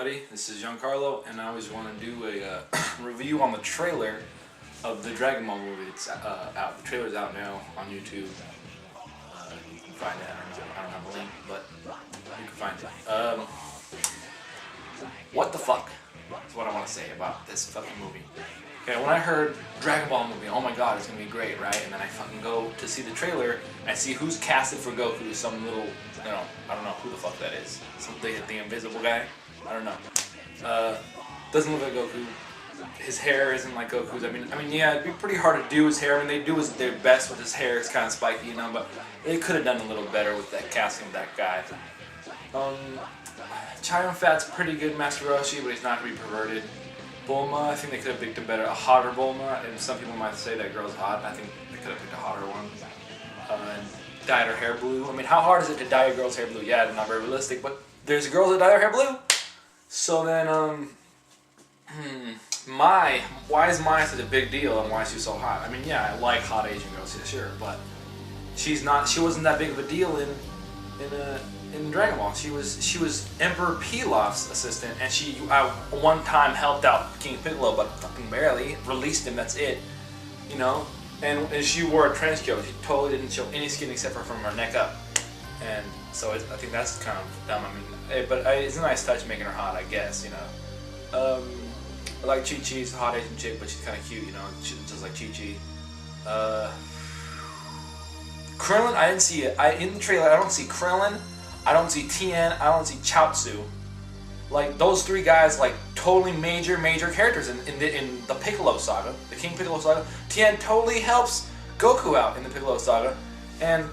everybody. This is Giancarlo, and I always want to do a review on the trailer of the Dragonball movie. It's out. The trailer's out now on YouTube. You can find it. I don't have a link, but you can find it. What the fuck is what I want to say about this fucking movie. Okay, when I heard Dragonball movie, oh my god, it's gonna be great, right? And then I fucking go to see the trailer, and I see who's casted for Goku. Some little, I don't know who the fuck that is. The invisible guy. I don't know. Doesn't look like Goku. His hair isn't like Goku's. I mean, yeah, it'd be pretty hard to do his hair. I mean, they do their best with his hair. It's kind of spiky, but they could have done a little better with that casting of that guy. Chiron Fat's pretty good Master Roshi, but he's not gonna be perverted. Bulma, I think they could have picked a hotter Bulma, and some people might say that girl's hot. I think they could have picked a hotter one. And dyed her hair blue. I mean, how hard is it to dye a girl's hair blue? Yeah, it's not very realistic, but there's girls that dye their hair blue. So then, why is Mai such a big deal, and why is she so hot? I mean, yeah, I like hot Asian girls, yeah, sure, but she wasn't that big of a deal in Dragon Ball. She was Emperor Pilaf's assistant, and she one time helped out King Piccolo, but fucking barely. Released him, that's it. And she wore a trench coat. She totally didn't show any skin except for from her neck up. And so I think that's kind of dumb. I mean, but it's a nice touch making her hot, I guess. I like Chi-Chi. It's a hot Asian chick, but she's kind of cute. Just like Chi-Chi. Krillin, I didn't see it. In the trailer, I don't see Krillin. I don't see Tien. I don't see Chaozu. Like, those three guys, like, totally major characters in the Piccolo saga, the King Piccolo saga. Tien totally helps Goku out in the Piccolo saga, and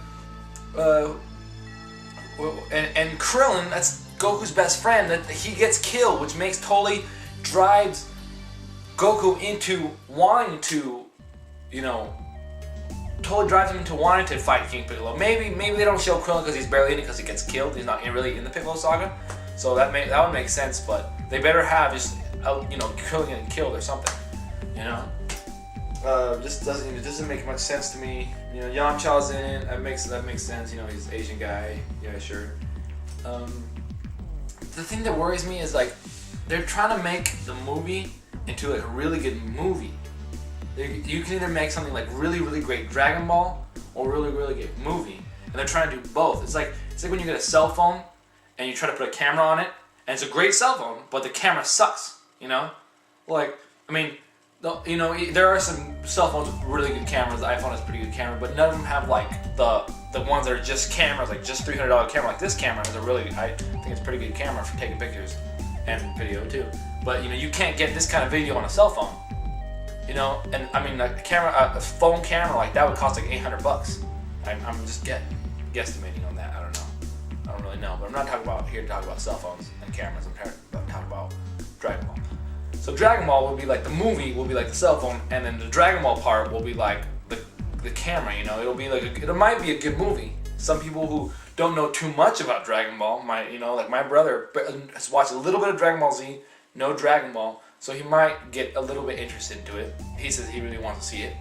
Krillin, that's Goku's best friend. That he gets killed, which totally drives Goku into wanting to, totally drives him into wanting to fight King Piccolo. Maybe they don't show Krillin because he's barely in it because he gets killed. He's not really in the Piccolo saga. So that would make sense, but they better have just Krillin getting killed or something, Just doesn't make much sense to me. Yamcha's in it. That makes sense. He's an Asian guy. Yeah, sure. The thing that worries me is like they're trying to make the movie into like a really good movie. You can either make something like really great Dragon Ball or really good movie, and they're trying to do both. It's like when you get a cell phone and you try to put a camera on it, and it's a great cell phone, but the camera sucks, Like, I mean, there are some cell phones with really good cameras. The iPhone has a pretty good camera, but none of them have, like, the ones that are just cameras, like, just $300 camera. Like, this camera is I think it's a pretty good camera for taking pictures and video, too. But, you can't get this kind of video on a cell phone, And, I mean, a phone camera like that would cost, like, $800. I'm just guesstimating on that. I don't know. I don't really know, but I'm not here to talk about cell phones and cameras. I'm talking about Dragon Ball. So Dragon Ball will be like the movie, will be like the cell phone, and then the Dragon Ball part will be like the camera. It'll be like it might be a good movie. Some people who don't know too much about Dragon Ball might, like my brother has watched a little bit of Dragon Ball Z, no Dragon Ball, so he might get a little bit interested into it. He says he really wants to see it,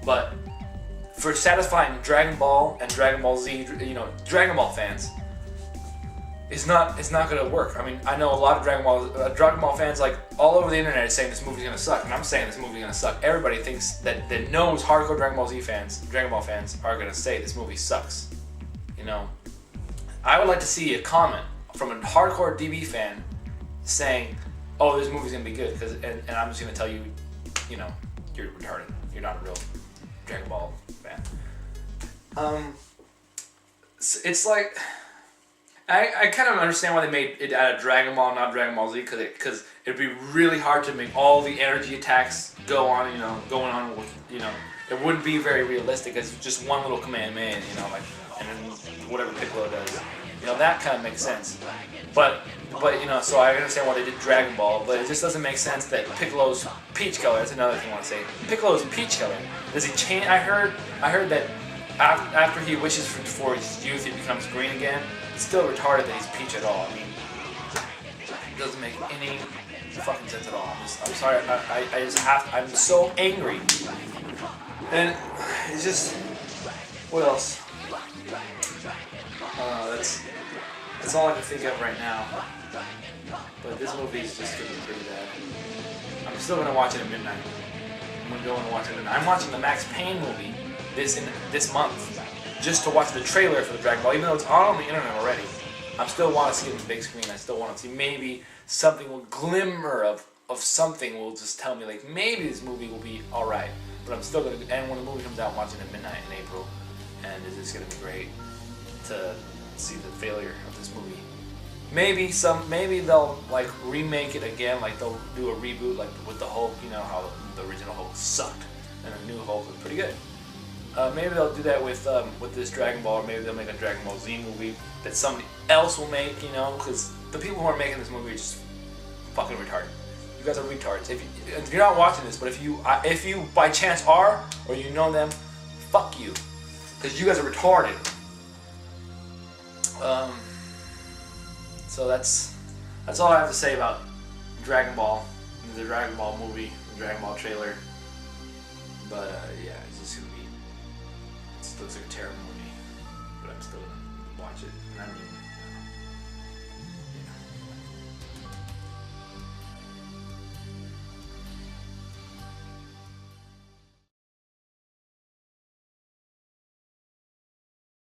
but for satisfying Dragon Ball and Dragon Ball Z, Dragon Ball fans, it's not gonna work. I mean, I know a lot of Dragon Ball fans, like all over the internet, is saying this movie's gonna suck, and I'm saying this movie's gonna suck. Everybody thinks that knows hardcore Dragon Ball Z fans, Dragon Ball fans, are gonna say this movie sucks. I would like to see a comment from a hardcore DB fan saying, "Oh, this movie's gonna be good," and I'm just gonna tell you, you're retarded. You're not a real Dragon Ball fan. It's like I kind of understand why they made it out of Dragon Ball, not Dragon Ball Z, because it'd be really hard to make all the energy attacks going on with it wouldn't be very realistic. It's just one little command man, and then whatever Piccolo does, that kind of makes sense. But so I understand why they did Dragon Ball, but it just doesn't make sense that Piccolo's peach color. That's another thing I want to say. Piccolo's peach color. Does he change? I heard that after he wishes for his youth, he becomes green again. It's still retarded that he's peach at all. I mean, it doesn't make any fucking sense at all. I'm sorry. I'm so angry. And it's just, what else? That's all I can think of right now. But this movie is just gonna be pretty bad. I'm still gonna watch it at midnight. I'm gonna go and watch it at midnight. I'm watching the Max Payne movie this month just to watch the trailer for the Dragon Ball, even though it's on the internet already. I still want to see it on the big screen. I still want to see maybe something will glimmer of something will just tell me like maybe this movie will be alright. But I'm still gonna, and when the movie comes out, I'm watching it at midnight in April, and it's just gonna be great to see the failure of this movie. Maybe they'll like remake it again, like they'll do a reboot, like with the Hulk. You know how the original Hulk sucked, and the new Hulk was pretty good. Maybe they'll do that with this Dragon Ball, or maybe they'll make a Dragon Ball Z movie that somebody else will make. You know, because the people who are making this movie are just fucking retarded. You guys are retards. If you're not watching this, but if you by chance are, or you know them, fuck you, because you guys are retarded. So that's all I have to say about Dragon Ball, the Dragon Ball movie, the Dragon Ball trailer. But yeah, it's just gonna be. It looks like a terrible movie, but I'm still gonna watch it. And I mean,